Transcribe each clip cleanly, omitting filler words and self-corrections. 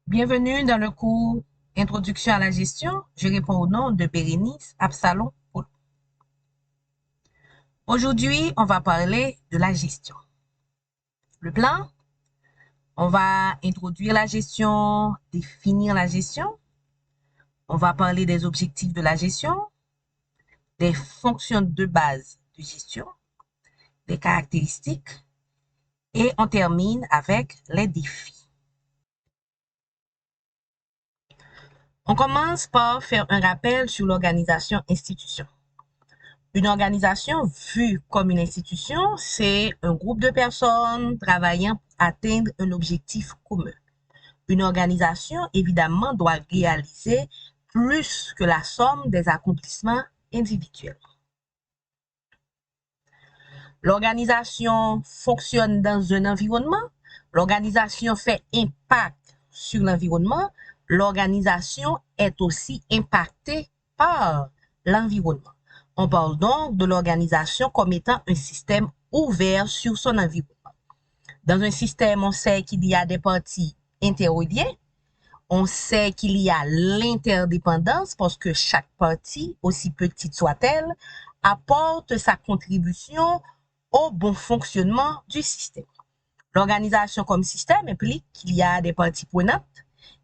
Bienvenue dans le cours Introduction à la gestion. Je réponds au nom de Bérénice Absalom. Aujourd'hui, on va parler de la gestion. Le plan, on va introduire la gestion, définir la gestion. On va parler des objectifs de la gestion, des fonctions de base de gestion, des caractéristiques et on termine avec les défis. On commence par faire un rappel sur l'organisation-institution. Une organisation vue comme une institution, c'est un groupe de personnes travaillant pour atteindre un objectif commun. Une organisation, évidemment, doit réaliser plus que la somme des accomplissements individuels. L'organisation fonctionne dans un environnement. L'organisation fait impact sur l'environnement. L'organisation est aussi impactée par l'environnement. On parle donc de l'organisation comme étant un système ouvert sur son environnement. Dans un système, on sait qu'il y a des parties interreliées. On sait qu'il y a l'interdépendance parce que chaque partie, aussi petite soit-elle, apporte sa contribution au bon fonctionnement du système. L'organisation comme système implique qu'il y a des parties prenantes,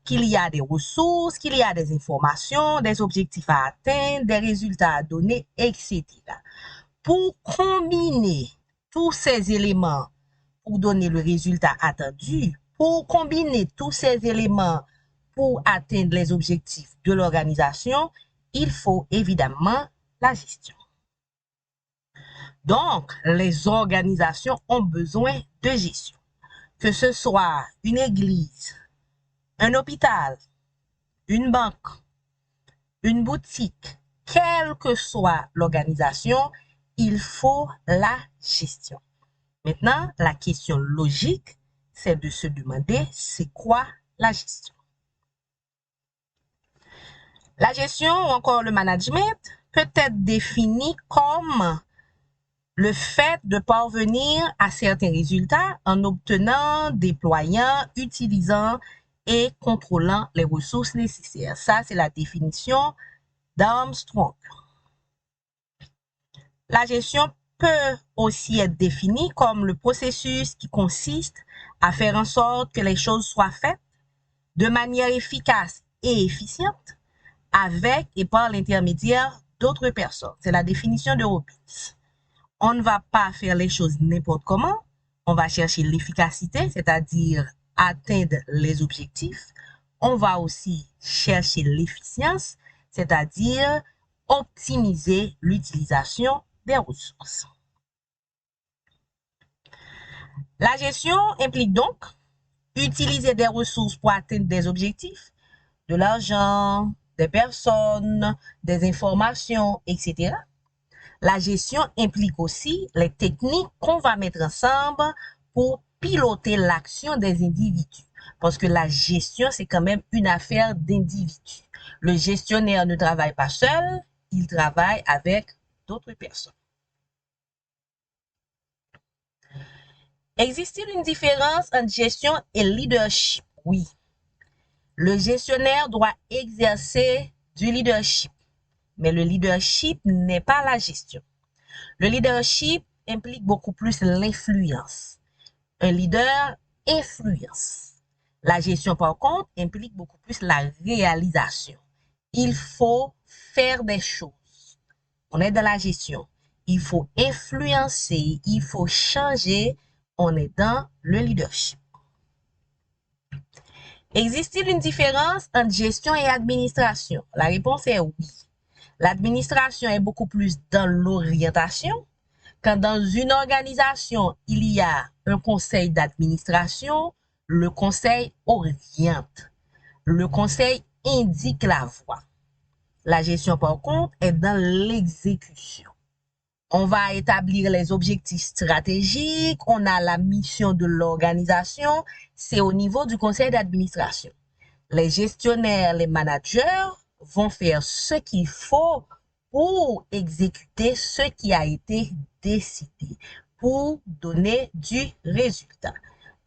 qu'il y a des ressources, qu'il y a des informations, des objectifs à atteindre, des résultats à donner, etc. Pour combiner tous ces éléments pour donner le résultat attendu, pour combiner tous ces éléments pour atteindre les objectifs de l'organisation, il faut évidemment la gestion. Donc, les organisations ont besoin de gestion. Que ce soit une église, un hôpital, une banque, une boutique, quelle que soit l'organisation, il faut la gestion. Maintenant, la question logique, c'est de se demander, c'est quoi la gestion? La gestion ou encore le management peut être défini comme le fait de parvenir à certains résultats en obtenant, déployant, utilisant et contrôlant les ressources nécessaires. Ça, c'est la définition d'Armstrong. La gestion peut aussi être définie comme le processus qui consiste à faire en sorte que les choses soient faites de manière efficace et efficiente avec et par l'intermédiaire d'autres personnes. C'est la définition de Robbins. On ne va pas faire les choses n'importe comment. On va chercher l'efficacité, c'est-à-dire atteindre les objectifs. On va aussi chercher l'efficience, c'est-à-dire optimiser l'utilisation des ressources. La gestion implique donc utiliser des ressources pour atteindre des objectifs, de l'argent, des personnes, des informations, etc. La gestion implique aussi les techniques qu'on va mettre ensemble pour piloter l'action des individus. Parce que la gestion, c'est quand même une affaire d'individus. Le gestionnaire ne travaille pas seul, il travaille avec d'autres personnes. Existe-t-il une différence entre gestion et leadership? Oui. Le gestionnaire doit exercer du leadership, mais le leadership n'est pas la gestion. Le leadership implique beaucoup plus l'influence. Un leader influence. La gestion, par contre, implique beaucoup plus la réalisation. Il faut faire des choses. On est dans la gestion. Il faut influencer, il faut changer. On est dans le leadership. Existe-t-il une différence entre gestion et administration? La réponse est oui. L'administration est beaucoup plus dans l'orientation. Quand dans une organisation, il y a un conseil d'administration, le conseil oriente. Le conseil indique la voie. La gestion, par contre, est dans l'exécution. On va établir les objectifs stratégiques, on a la mission de l'organisation, c'est au niveau du conseil d'administration. Les gestionnaires, les managers vont faire ce qu'il faut pour exécuter ce qui a été décidé, pour donner du résultat.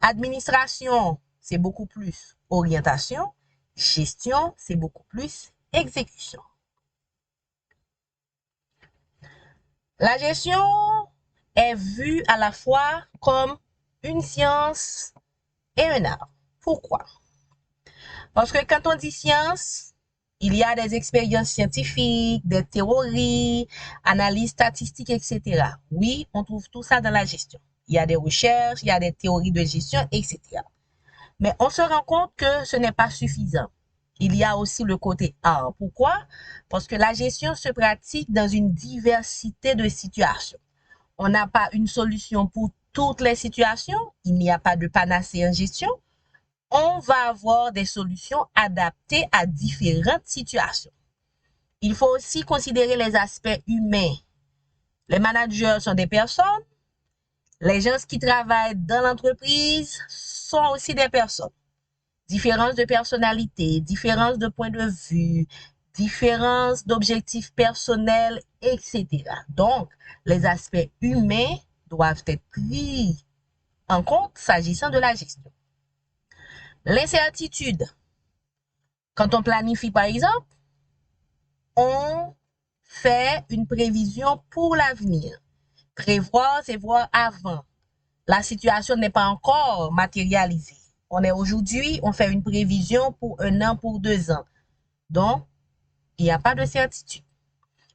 Administration, c'est beaucoup plus orientation. Gestion, c'est beaucoup plus exécution. La gestion est vue à la fois comme une science et un art. Pourquoi? Parce que quand on dit science, il y a des expériences scientifiques, des théories, analyses statistiques, etc. Oui, on trouve tout ça dans la gestion. Il y a des recherches, il y a des théories de gestion, etc. Mais on se rend compte que ce n'est pas suffisant. Il y a aussi le côté art. Pourquoi? Parce que la gestion se pratique dans une diversité de situations. On n'a pas une solution pour toutes les situations. Il n'y a pas de panacée en gestion. On va avoir des solutions adaptées à différentes situations. Il faut aussi considérer les aspects humains. Les managers sont des personnes. Les gens qui travaillent dans l'entreprise sont aussi des personnes. Différence de personnalité, différence de point de vue, différence d'objectifs personnels, etc. Donc, les aspects humains doivent être pris en compte s'agissant de la gestion. L'incertitude. Quand on planifie, par exemple, on fait une prévision pour l'avenir. Prévoir, c'est voir avant. La situation n'est pas encore matérialisée. On est aujourd'hui, on fait une prévision pour 1 an, pour 2 ans. Donc, il n'y a pas de certitude.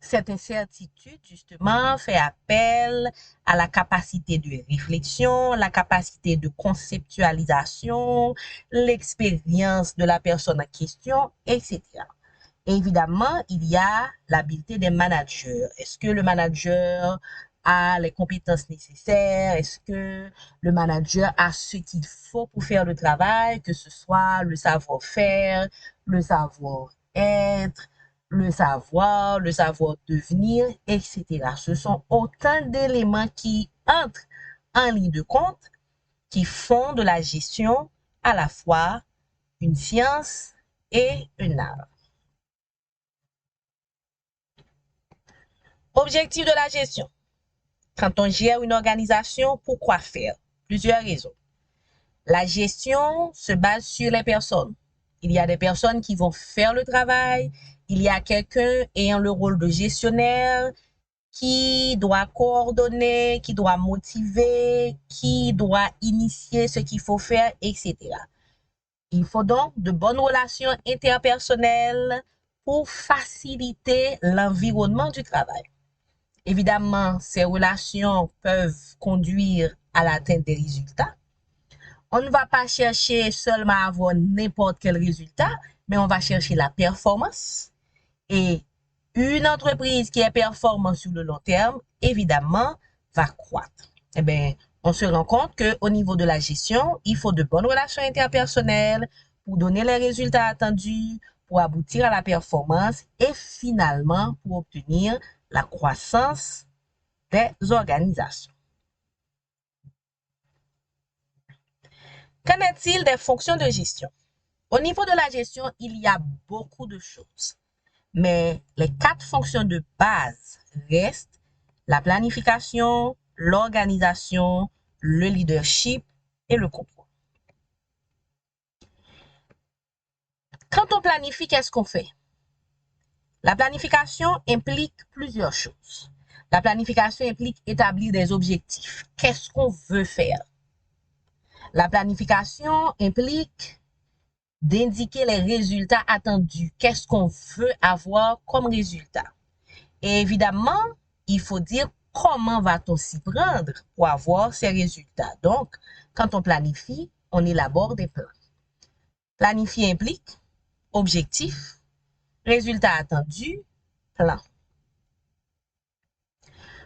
Cette incertitude, justement, fait appel à la capacité de réflexion, la capacité de conceptualisation, l'expérience de la personne en question, etc. Évidemment, il y a l'habileté des managers. Est-ce que le manager a les compétences nécessaires? Est-ce que le manager a ce qu'il faut pour faire le travail, que ce soit le savoir-faire, le savoir-être, le savoir-devenir, etc. Ce sont autant d'éléments qui entrent en ligne de compte, qui font de la gestion à la fois une science et un art. Objectif de la gestion. Quand on gère une organisation, pourquoi faire? Plusieurs raisons. La gestion se base sur les personnes. Il y a des personnes qui vont faire le travail. Il y a quelqu'un ayant le rôle de gestionnaire qui doit coordonner, qui doit motiver, qui doit initier ce qu'il faut faire, etc. Il faut donc de bonnes relations interpersonnelles pour faciliter l'environnement du travail. Évidemment, ces relations peuvent conduire à l'atteinte des résultats. On ne va pas chercher seulement à avoir n'importe quel résultat, mais on va chercher la performance. Et une entreprise qui est performante sur le long terme, évidemment, va croître. Eh bien, on se rend compte qu'au niveau de la gestion, il faut de bonnes relations interpersonnelles pour donner les résultats attendus, pour aboutir à la performance et finalement pour obtenir la croissance des organisations. Qu'en est-il des fonctions de gestion? Au niveau de la gestion, il y a beaucoup de choses. Mais les 4 fonctions de base restent la planification, l'organisation, le leadership et le contrôle. Quand on planifie, qu'est-ce qu'on fait? La planification implique plusieurs choses. La planification implique établir des objectifs. Qu'est-ce qu'on veut faire? La planification implique d'indiquer les résultats attendus. Qu'est-ce qu'on veut avoir comme résultat? Et évidemment, il faut dire comment va-t-on s'y prendre pour avoir ces résultats. Donc, quand on planifie, on élabore des plans. Planifier implique objectif, résultat attendu, plan.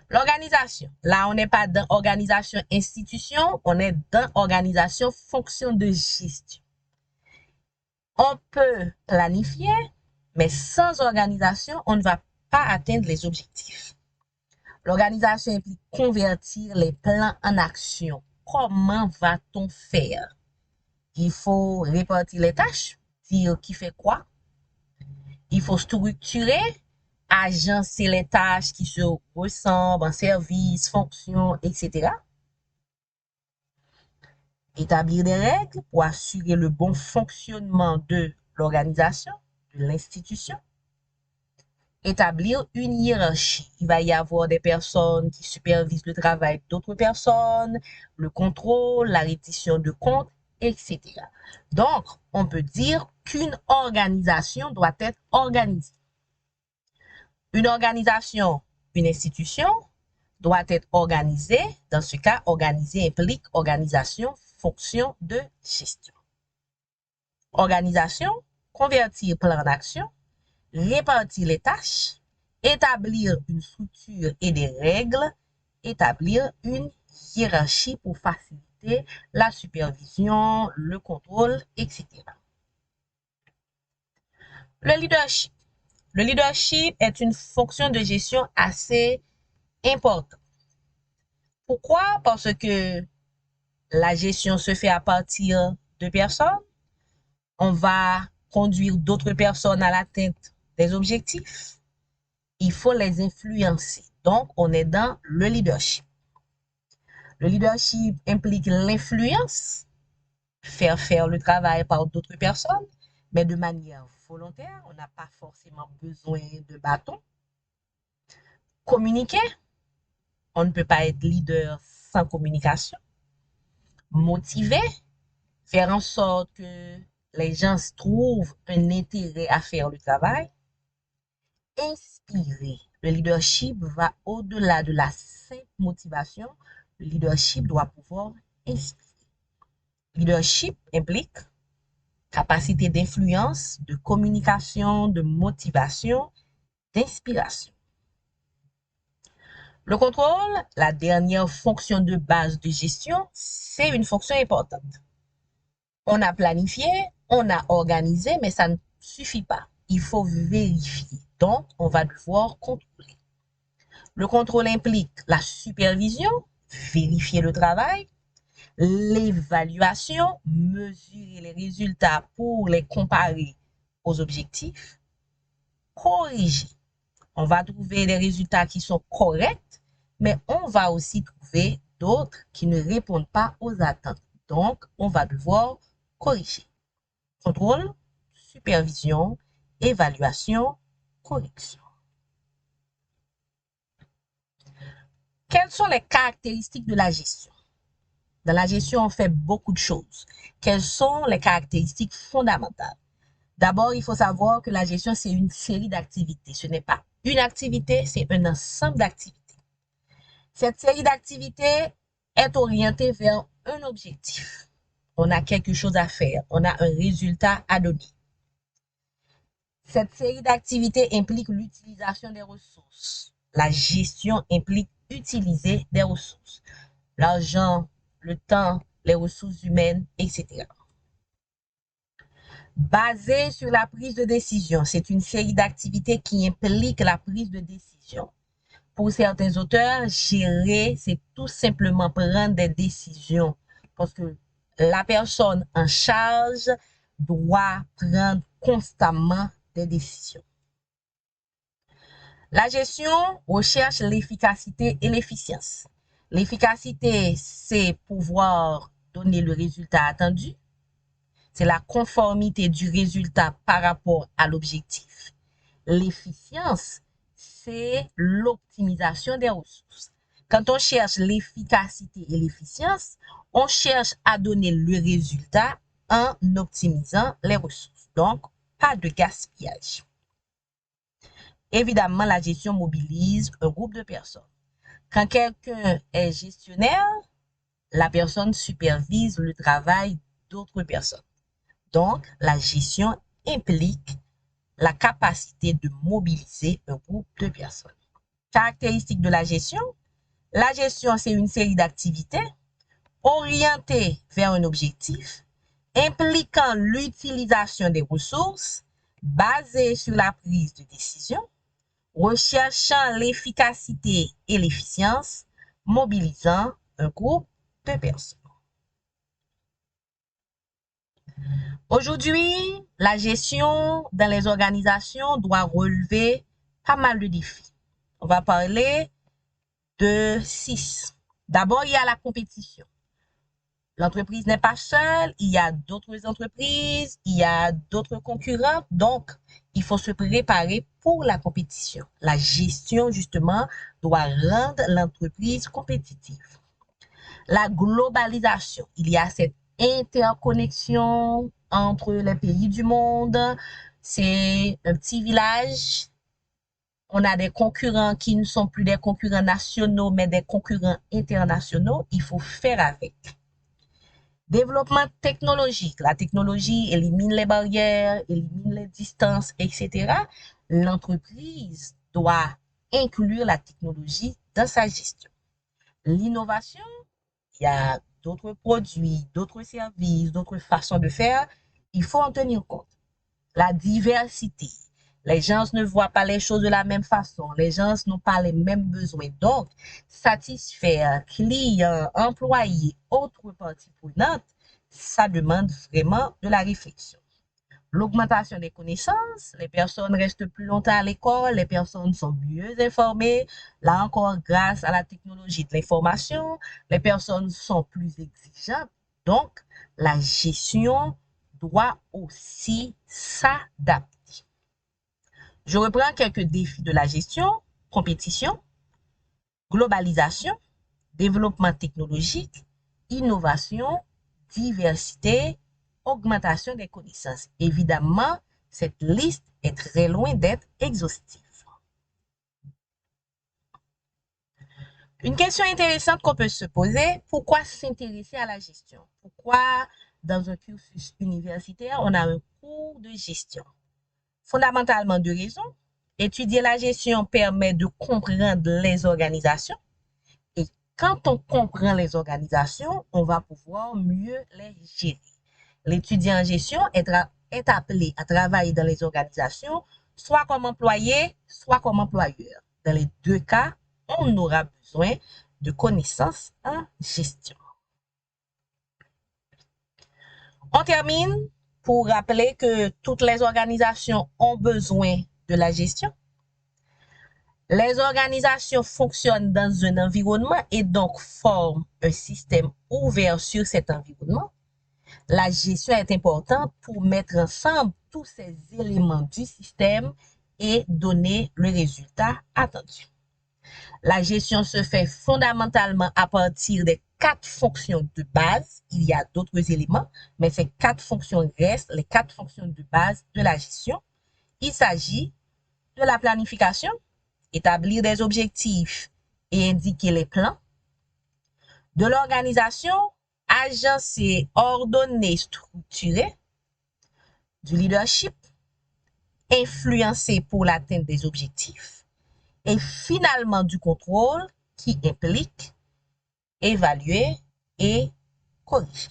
L'organisation. Là, on n'est pas dans organisation institution, on est dans organisation fonction de gestion. On peut planifier, mais sans organisation, on ne va pas atteindre les objectifs. L'organisation implique convertir les plans en action. Comment va-t-on faire? Il faut répartir les tâches, dire qui fait quoi. Il faut structurer, agencer les tâches qui se ressemblent en services, fonctions, etc. Établir des règles pour assurer le bon fonctionnement de l'organisation, de l'institution. Établir une hiérarchie. Il va y avoir des personnes qui supervisent le travail d'autres personnes, le contrôle, la reddition de comptes, etc. Donc, on peut dire qu'une organisation doit être organisée. Une organisation, une institution doit être organisée. Dans ce cas, organiser implique organisation, fonction de gestion. Organisation, convertir plan d'action, répartir les tâches, établir une structure et des règles, établir une hiérarchie pour faciliter la supervision, le contrôle, etc. Le leadership. Le leadership est une fonction de gestion assez importante. Pourquoi? Parce que la gestion se fait à partir de personnes. On va conduire d'autres personnes à l'atteinte des objectifs. Il faut les influencer. Donc, on est dans le leadership. Le leadership implique l'influence, faire le travail par d'autres personnes, mais de manière volontaire. On n'a pas forcément besoin de bâton. Communiquer. On ne peut pas être leader sans communication. Motiver. Faire en sorte que les gens trouvent un intérêt à faire le travail. Inspirer. Le leadership va au-delà de la simple motivation. Le leadership doit pouvoir inspirer. Leadership implique capacité d'influence, de communication, de motivation, d'inspiration. Le contrôle, la dernière fonction de base de gestion, c'est une fonction importante. On a planifié, on a organisé, mais ça ne suffit pas. Il faut vérifier. Donc, on va devoir contrôler. Le contrôle implique la supervision, vérifier le travail, l'évaluation, mesurer les résultats pour les comparer aux objectifs, corriger. On va trouver des résultats qui sont corrects, mais on va aussi trouver d'autres qui ne répondent pas aux attentes. Donc, on va devoir corriger. Contrôle, supervision, évaluation, correction. Quelles sont les caractéristiques de la gestion? Dans la gestion, on fait beaucoup de choses. Quelles sont les caractéristiques fondamentales? D'abord, il faut savoir que la gestion, c'est une série d'activités. Ce n'est pas une activité, c'est un ensemble d'activités. Cette série d'activités est orientée vers un objectif. On a quelque chose à faire, on a un résultat à donner. Cette série d'activités implique l'utilisation des ressources. La gestion implique utiliser des ressources. L'argent, le temps, les ressources humaines, etc. Basée sur la prise de décision, c'est une série d'activités qui implique la prise de décision. Pour certains auteurs, gérer, c'est tout simplement prendre des décisions parce que la personne en charge doit prendre constamment des décisions. La gestion recherche l'efficacité et l'efficience. L'efficacité, c'est pouvoir donner le résultat attendu. C'est la conformité du résultat par rapport à l'objectif. L'efficience, c'est l'optimisation des ressources. Quand on cherche l'efficacité et l'efficience, on cherche à donner le résultat en optimisant les ressources. Donc, pas de gaspillage. Évidemment, la gestion mobilise un groupe de personnes. Quand quelqu'un est gestionnaire, la personne supervise le travail d'autres personnes. Donc, la gestion implique la capacité de mobiliser un groupe de personnes. Caractéristiques de la gestion, c'est une série d'activités orientées vers un objectif, impliquant l'utilisation des ressources, basées sur la prise de décision, recherchant l'efficacité et l'efficience, mobilisant un groupe de personnes. Aujourd'hui, la gestion dans les organisations doit relever pas mal de défis. On va parler de 6. D'abord, il y a la compétition. L'entreprise n'est pas seule, il y a d'autres entreprises, il y a d'autres concurrents, donc il faut se préparer pour la compétition. La gestion, justement, doit rendre l'entreprise compétitive. La globalisation, il y a cette interconnexion entre les pays du monde. C'est un petit village. On a des concurrents qui ne sont plus des concurrents nationaux, mais des concurrents internationaux. Il faut faire avec. Développement technologique. La technologie élimine les barrières, élimine les distances, etc. L'entreprise doit inclure la technologie dans sa gestion. L'innovation, il y a d'autres produits, d'autres services, d'autres façons de faire. Il faut en tenir compte. La diversité. Les gens ne voient pas les choses de la même façon. Les gens n'ont pas les mêmes besoins. Donc, satisfaire clients, employés, autres parties prenantes, ça demande vraiment de la réflexion. L'augmentation des connaissances, les personnes restent plus longtemps à l'école, les personnes sont mieux informées. Là encore, grâce à la technologie de l'information, les personnes sont plus exigeantes. Donc, la gestion doit aussi s'adapter. Je reprends quelques défis de la gestion: compétition, globalisation, développement technologique, innovation, diversité, augmentation des connaissances. Évidemment, cette liste est très loin d'être exhaustive. Une question intéressante qu'on peut se poser: pourquoi s'intéresser à la gestion? Pourquoi, dans un cursus universitaire, on a un cours de gestion? Fondamentalement, deux raisons. Étudier la gestion permet de comprendre les organisations. Et quand on comprend les organisations, on va pouvoir mieux les gérer. L'étudiant en gestion est appelé à travailler dans les organisations, soit comme employé, soit comme employeur. Dans les deux cas, on aura besoin de connaissances en gestion. On termine pour rappeler que toutes les organisations ont besoin de la gestion. Les organisations fonctionnent dans un environnement et donc forment un système ouvert sur cet environnement. La gestion est importante pour mettre ensemble tous ces éléments du système et donner le résultat attendu. La gestion se fait fondamentalement à partir des 4 fonctions de base. Il y a d'autres éléments, mais ces 4 fonctions restent les 4 fonctions de base de la gestion. Il s'agit de la planification, établir des objectifs et indiquer les plans; de l'organisation, agencer, ordonner, structurer; du leadership, influencer pour l'atteinte des objectifs; et finalement du contrôle, qui implique évaluer et corriger.